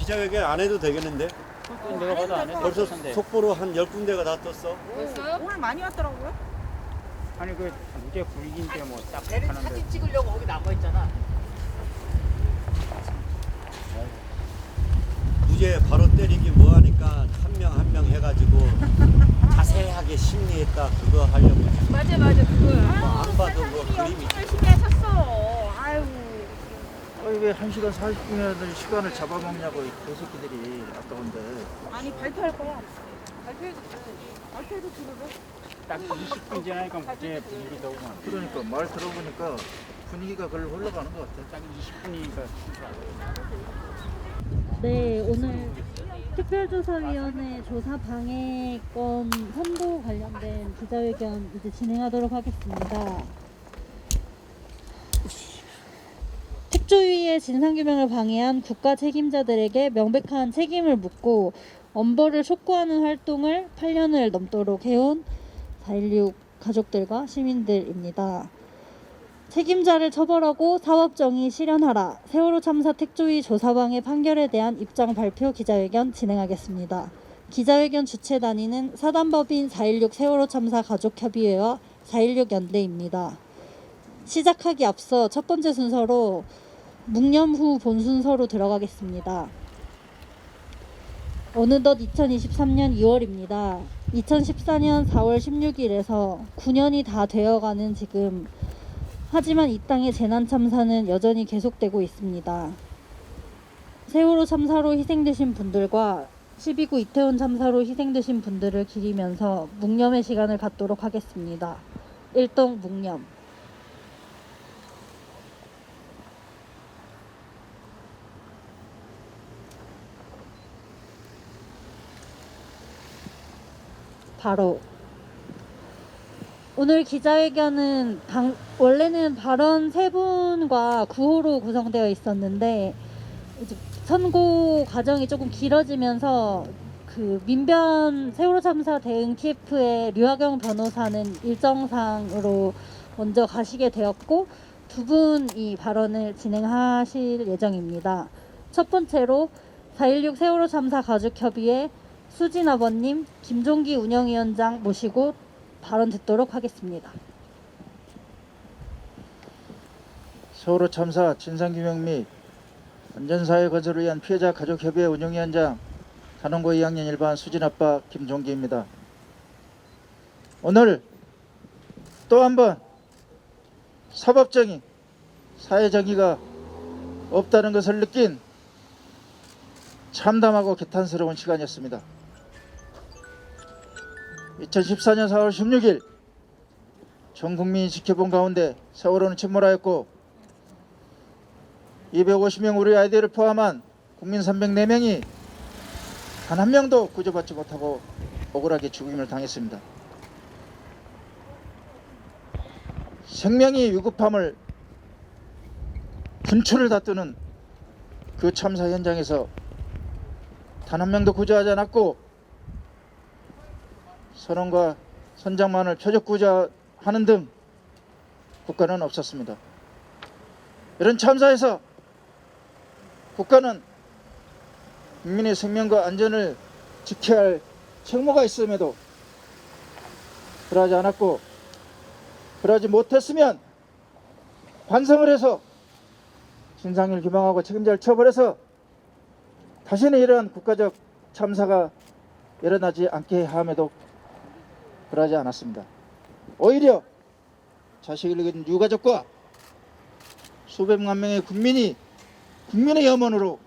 기자회견 안 해도 되겠는데? 내가 봐도 안 했어. 벌써 속보로 한 10군데가 다 떴어. 됐어요? 오늘 많이 왔더라고요. 아니 그 무죄 불기인데 뭐딱 걔는 하는데 사진 찍으려고 거기 나와 있잖아. 무죄 바로 때리기 뭐 하니까 한 명 한 명 해가지고 자세하게 심리했다 그거 하려고. 맞아 그거야. 안 봐도 뭐 그림이. 열심히 하셨어. 아유. 아니 왜 1시간 40분이라도 시간을 잡아먹냐고 이 개새끼들이 아까운데. 아니 발표할 거야. 발표해도 들어줘. 딱 20분 지나니까 무죄 불기도 오고 그러니까 말 들어보니까 분위기가 글로 흘러가는 것 같아. 딱 20분이니까 네, 오늘 특별조사위원회 조사 방해권 선고 관련된 기자회견 이제 진행하도록 하겠습니다. 특조위의 진상규명을 방해한 국가 책임자들에게 명백한 책임을 묻고 엄벌을 촉구하는 활동을 8년을 넘도록 해온 4.16 가족들과 시민들입니다. 책임자를 처벌하고 사법정의 실현하라. 세월호 참사 특조위 조사방해 판결에 대한 입장 발표 기자회견 진행하겠습니다. 기자회견 주최단위는 사단법인 4.16 세월호 참사 가족협의회와 4.16 연대입니다. 시작하기 앞서 첫 번째 순서로 묵념 후 본 순서로 들어가겠습니다. 어느덧 2023년 2월입니다. 2014년 4월 16일에서 9년이 다 되어가는 지금 하지만 이 땅의 재난 참사는 여전히 계속되고 있습니다. 세월호 참사로 희생되신 분들과 12구 이태원 참사로 희생되신 분들을 기리면서 묵념의 시간을 갖도록 하겠습니다. 일동 묵념. 바로 오늘 기자회견은 원래는 발언 3분과 구호로 구성되어 있었는데 이제 선고 과정이 조금 길어지면서 그 민변 세월호 참사 대응 TF의 류하경 변호사는 일정상으로 먼저 가시게 되었고 두 분이 발언을 진행하실 예정입니다. 첫 번째로 4.16 세월호 참사 가족협의회 수진 아버님, 김종기 운영위원장 모시고 발언 듣도록 하겠습니다. 세월호 참사 진상규명 및 안전사회 건설을 위한 피해자 가족협의회 운영위원장 단원고 2학년 1반 수진아빠 김종기입니다. 오늘 또 한 번 사법정의, 사회정의가 없다는 것을 느낀 참담하고 개탄스러운 시간이었습니다. 2014년 4월 16일 전 국민이 지켜본 가운데 세월호는 침몰하였고 250명 우리 아이들을 포함한 국민 304명이 단 한 명도 구조받지 못하고 억울하게 죽임을 당했습니다. 생명이 위급함을 분초를 다투는 그 참사 현장에서 단 한 명도 구조하지 않았고 선원과 선장만을 표적 구조하는 등 국가는 없었습니다. 이런 참사에서 국가는 국민의 생명과 안전을 지켜야 할 책무가 있음에도 그러하지 않았고 그러하지 못했으면 반성을 해서 진상을 규명하고 책임자를 처벌해서 다시는 이러한 국가적 참사가 일어나지 않게 함에도 그러하지 않았습니다. 오히려 자식을 잃은 유가족과 수백만 명의 국민의 염원으로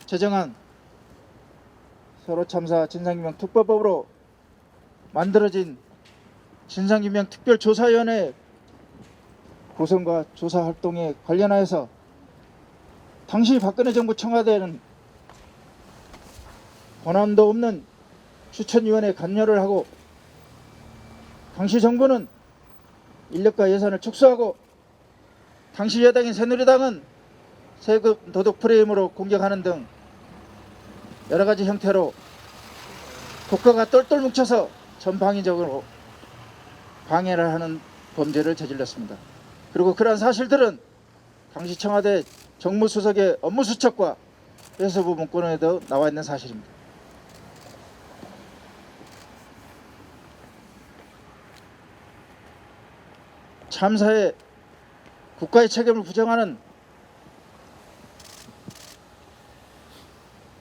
제정한 세월호 참사 진상규명 특별법으로 만들어진 진상규명 특별조사위원회 구성과 조사 활동에 관련하여서 당시 박근혜 정부 청와대는 권한도 없는 추천위원회에 관여를 하고 당시 정부는 인력과 예산을 축소하고 당시 여당인 새누리당은 세금 도둑 프레임으로 공격하는 등 여러 가지 형태로 국가가 똘똘 뭉쳐서 전방위적으로 방해를 하는 범죄를 저질렀습니다. 그리고 그러한 사실들은 당시 청와대 정무수석의 업무 수첩과 해수부 문건에도 나와 있는 사실입니다. 참사에 국가의 책임을 부정하는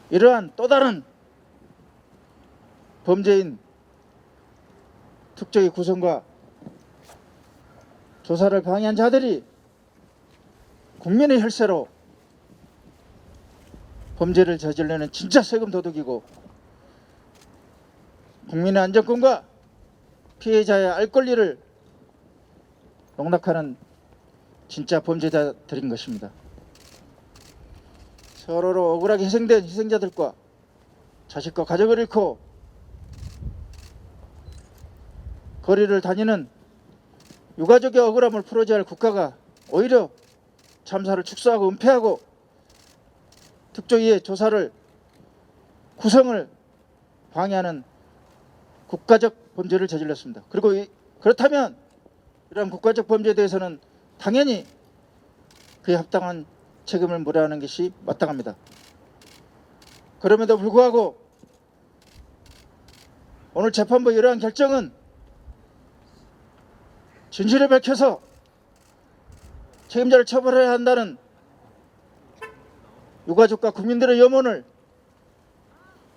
이러한 또 다른 범죄인 특조위 구성과 조사를 방해한 자들이 국민의 혈세로 범죄를 저지르는 진짜 세금 도둑이고, 국민의 안전권과 피해자의 알 권리를 농락하는 진짜 범죄자들인 것입니다. 서로로 억울하게 희생된 희생자들과 자식과 가족을 잃고 거리를 다니는 유가족의 억울함을 풀어줘야 할 국가가 오히려 참사를 축소하고 은폐하고 특조위의 조사를 구성을 방해하는 국가적 범죄를 저질렀습니다. 그리고 그렇다면 이러한 국가적 범죄에 대해서는 당연히 그에 합당한 책임을 물어야 하는 것이 마땅합니다. 그럼에도 불구하고 오늘 재판부 이러한 결정은 진실을 밝혀서 책임자를 처벌해야 한다는 유가족과 국민들의 염원을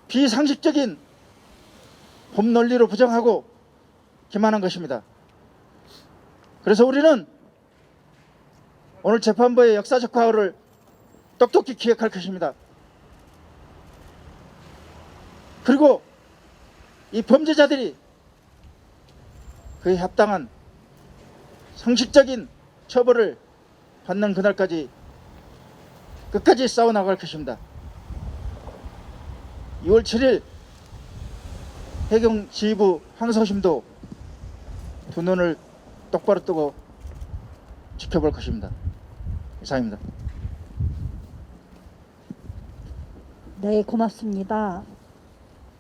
비상식적인 법 논리로 부정하고 기만한 것입니다. 그래서 우리는 오늘 재판부의 역사적 과오를 똑똑히 기억할 것입니다. 그리고 이 범죄자들이 그에 합당한 상식적인 처벌을 받는 그날까지 끝까지 싸워나갈 것입니다. 2월 7일 해경지휘부 항소심도 두 눈을 똑바로 뜨고 지켜볼 것입니다. 이상입니다. 네, 고맙습니다.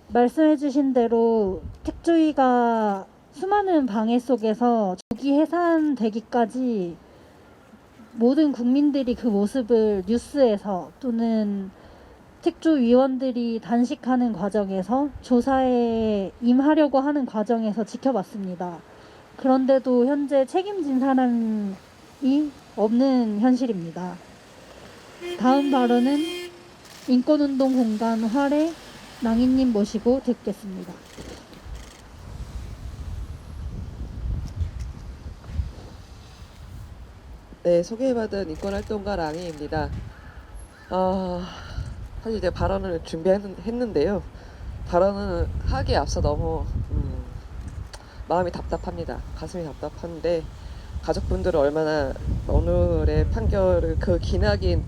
말씀해주신 대로 특조위가 수많은 방해 속에서 조기 해산되기까지 모든 국민들이 그 모습을 뉴스에서 또는 특조위원들이 단식하는 과정에서 조사에 임하려고 하는 과정에서 지켜봤습니다. 그런데도 현재 책임진 사람이 없는 현실입니다. 다음 발언은 인권운동 공간 활의 랑이님 모시고 듣겠습니다. 네, 소개받은 인권활동가 랑이입니다. 사실 이제 발언을 준비했는데요. 발언을 하기에 앞서 너무 마음이 답답합니다. 가슴이 답답한데 가족분들은 얼마나 오늘의 판결을 그 기나긴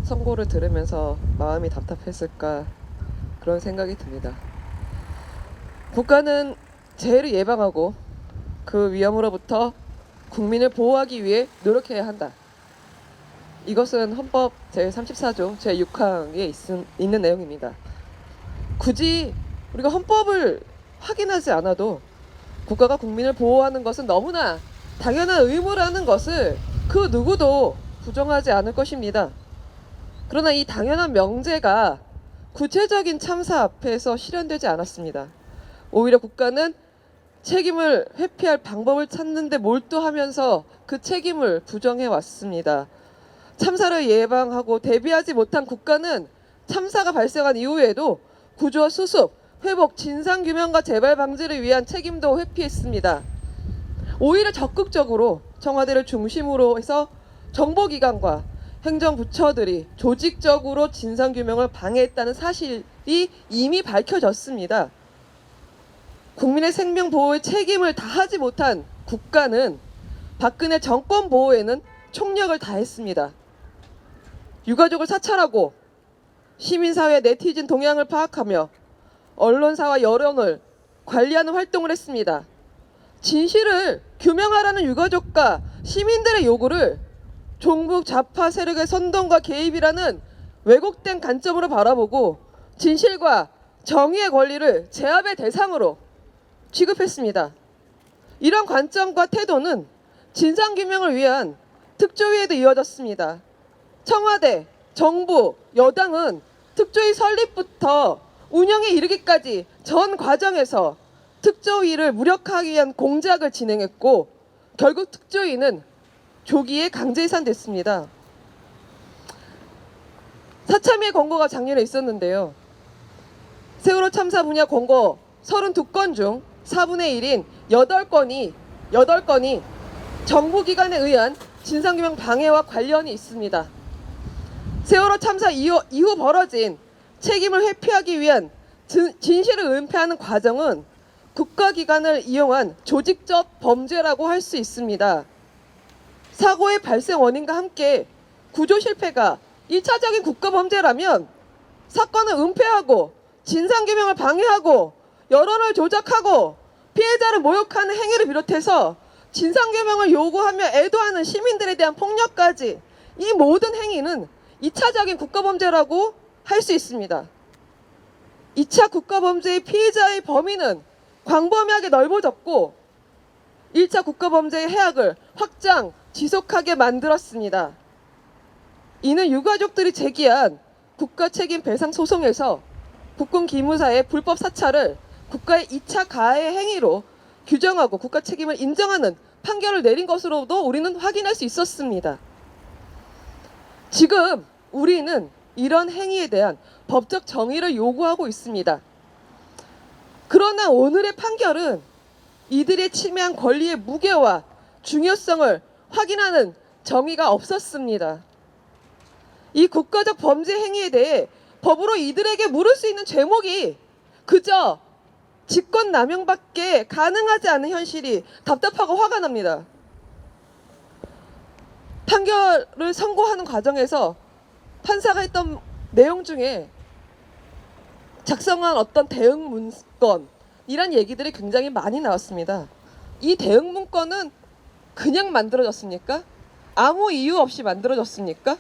선고를 들으면서 마음이 답답했을까 그런 생각이 듭니다. 국가는 재해를 예방하고 그 위험으로부터 국민을 보호하기 위해 노력해야 한다. 이것은 헌법 제34조 제6항에 있는 내용입니다. 굳이 우리가 헌법을 확인하지 않아도 국가가 국민을 보호하는 것은 너무나 당연한 의무라는 것을 그 누구도 부정하지 않을 것입니다. 그러나 이 당연한 명제가 구체적인 참사 앞에서 실현되지 않았습니다. 오히려 국가는 책임을 회피할 방법을 찾는 데 몰두하면서 그 책임을 부정해 왔습니다. 참사를 예방하고 대비하지 못한 국가는 참사가 발생한 이후에도 구조와 수습, 회복, 진상규명과 재발 방지를 위한 책임도 회피했습니다. 오히려 적극적으로 청와대를 중심으로 해서 정보기관과 행정부처들이 조직적으로 진상규명을 방해했다는 사실이 이미 밝혀졌습니다. 국민의 생명 보호에 책임을 다하지 못한 국가는 박근혜 정권 보호에는 총력을 다했습니다. 유가족을 사찰하고 시민사회 네티즌 동향을 파악하며 언론사와 여론을 관리하는 활동을 했습니다. 진실을 규명하라는 유가족과 시민들의 요구를 종북 좌파 세력의 선동과 개입이라는 왜곡된 관점으로 바라보고 진실과 정의의 권리를 제압의 대상으로 취급했습니다. 이런 관점과 태도는 진상규명을 위한 특조위에도 이어졌습니다. 청와대, 정부, 여당은 특조위 설립부터 운영에 이르기까지 전 과정에서 특조위를 무력화하기 위한 공작을 진행했고 결국 특조위는 조기에 강제 해산됐습니다. 사참위의 권고가 작년에 있었는데요. 세월호 참사 분야 권고 32건 중 4분의 1인 8건이 정부기관에 의한 진상규명 방해와 관련이 있습니다. 세월호 참사 이후 벌어진 책임을 회피하기 위한 진실을 은폐하는 과정은 국가기관을 이용한 조직적 범죄라고 할 수 있습니다. 사고의 발생 원인과 함께 구조 실패가 1차적인 국가범죄라면 사건을 은폐하고 진상규명을 방해하고 여론을 조작하고 피해자를 모욕하는 행위를 비롯해서 진상규명을 요구하며 애도하는 시민들에 대한 폭력까지 이 모든 행위는 2차적인 국가범죄라고 할 수 있습니다. 2차 국가범죄의 피해자의 범위는 광범위하게 넓어졌고 1차 국가범죄의 해악을 확장, 지속하게 만들었습니다. 이는 유가족들이 제기한 국가책임 배상 소송에서 국군 기무사의 불법 사찰을 국가의 2차 가해 행위로 규정하고 국가 책임을 인정하는 판결을 내린 것으로도 우리는 확인할 수 있었습니다. 지금 우리는 이런 행위에 대한 법적 정의를 요구하고 있습니다. 그러나 오늘의 판결은 이들의 침해한 권리의 무게와 중요성을 확인하는 정의가 없었습니다. 이 국가적 범죄 행위에 대해 법으로 이들에게 물을 수 있는 죄목이 그저 직권남용밖에 가능하지 않은 현실이 답답하고 화가 납니다. 판결을 선고하는 과정에서 판사가 했던 내용 중에 작성한 어떤 대응 문건이란 얘기들이 굉장히 많이 나왔습니다. 이 대응 문건은 그냥 만들어졌습니까? 아무 이유 없이 만들어졌습니까?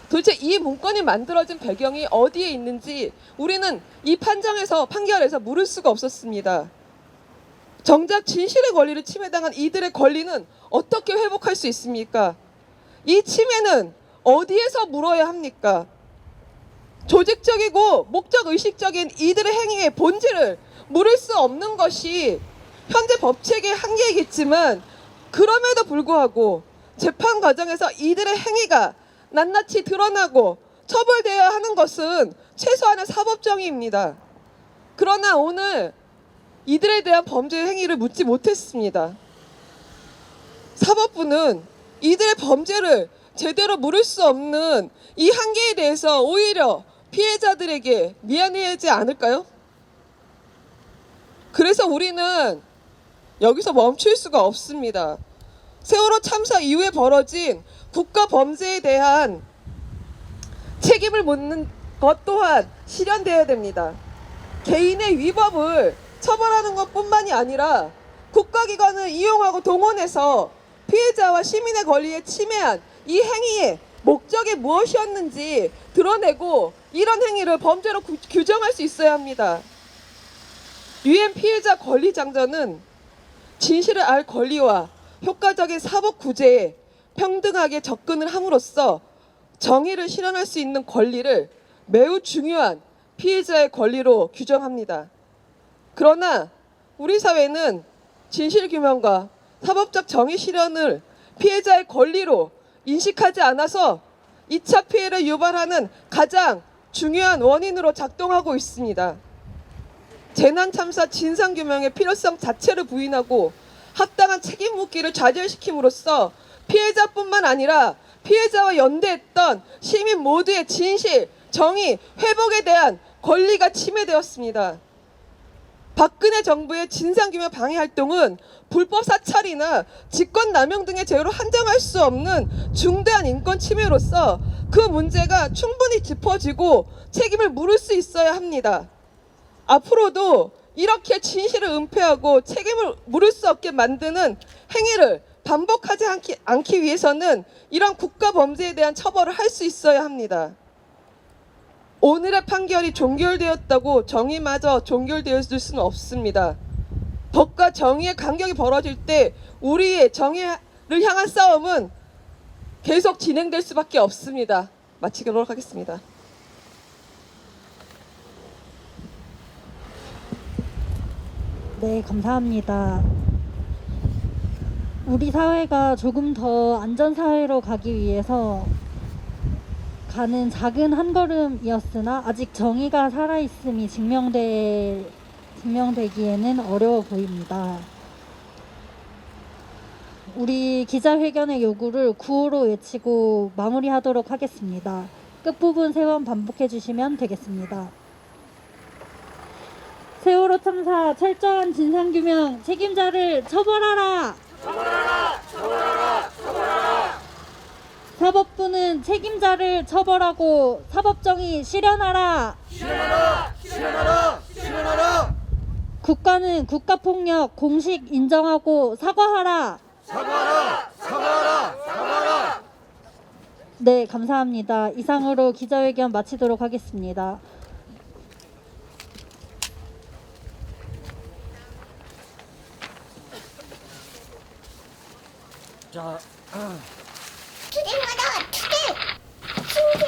도대체 이 문건이 만들어진 배경이 어디에 있는지 우리는 이 판결에서 물을 수가 없었습니다. 정작 진실의 권리를 침해당한 이들의 권리는 어떻게 회복할 수 있습니까? 이 침해는 어디에서 물어야 합니까? 조직적이고 목적의식적인 이들의 행위의 본질을 물을 수 없는 것이 현재 법체계의 한계이겠지만 그럼에도 불구하고 재판 과정에서 이들의 행위가 낱낱이 드러나고 처벌되어야 하는 것은 최소한의 사법정의입니다. 그러나 오늘 이들에 대한 범죄 행위를 묻지 못했습니다. 사법부는 이들의 범죄를 제대로 물을 수 없는 이 한계에 대해서 오히려 피해자들에게 미안해하지 않을까요? 그래서 우리는 여기서 멈출 수가 없습니다. 세월호 참사 이후에 벌어진 국가 범죄에 대한 책임을 묻는 것 또한 실현되어야 됩니다. 개인의 위법을 처벌하는 것뿐만이 아니라 국가기관을 이용하고 동원해서 피해자와 시민의 권리에 침해한 이 행위의 목적이 무엇이었는지 드러내고 이런 행위를 범죄로 규정할 수 있어야 합니다. 유엔 피해자 권리 장전은 진실을 알 권리와 효과적인 사법 구제에 평등하게 접근을 함으로써 정의를 실현할 수 있는 권리를 매우 중요한 피해자의 권리로 규정합니다. 그러나 우리 사회는 진실규명과 사법적 정의 실현을 피해자의 권리로 인식하지 않아서 2차 피해를 유발하는 가장 중요한 원인으로 작동하고 있습니다. 재난참사 진상규명의 필요성 자체를 부인하고 합당한 책임 묻기를 좌절시킴으로써 피해자뿐만 아니라 피해자와 연대했던 시민 모두의 진실, 정의, 회복에 대한 권리가 침해되었습니다. 박근혜 정부의 진상규명 방해 활동은 불법 사찰이나 직권남용 등의 죄로 한정할 수 없는 중대한 인권 침해로서 그 문제가 충분히 짚어지고 책임을 물을 수 있어야 합니다. 앞으로도 이렇게 진실을 은폐하고 책임을 물을 수 없게 만드는 행위를 반복하지 않기 위해서는 이런 국가범죄에 대한 처벌을 할 수 있어야 합니다. 오늘의 판결이 종결되었다고 정의마저 종결되었을 수는 없습니다. 법과 정의의 간격이 벌어질 때 우리의 정의를 향한 싸움은 계속 진행될 수밖에 없습니다. 마치도록 하겠습니다. 네, 감사합니다. 우리 사회가 조금 더 안전사회로 가기 위해서 가는 작은 한 걸음이었으나 아직 정의가 살아있음이 증명되기에는 어려워 보입니다. 우리 기자회견의 요구를 구호로 외치고 마무리하도록 하겠습니다. 끝부분 세 번 반복해 주시면 되겠습니다. 세월호 참사 철저한 진상규명 책임자를 처벌하라! 사법부는 책임자를 처벌하고 사법정의 실현하라! 국가는 국가폭력 공식 인정하고 사과하라! 네, 감사합니다. 이상으로 기자회견 마치도록 하겠습니다. 자, 투쟁하다 투쟁! 신세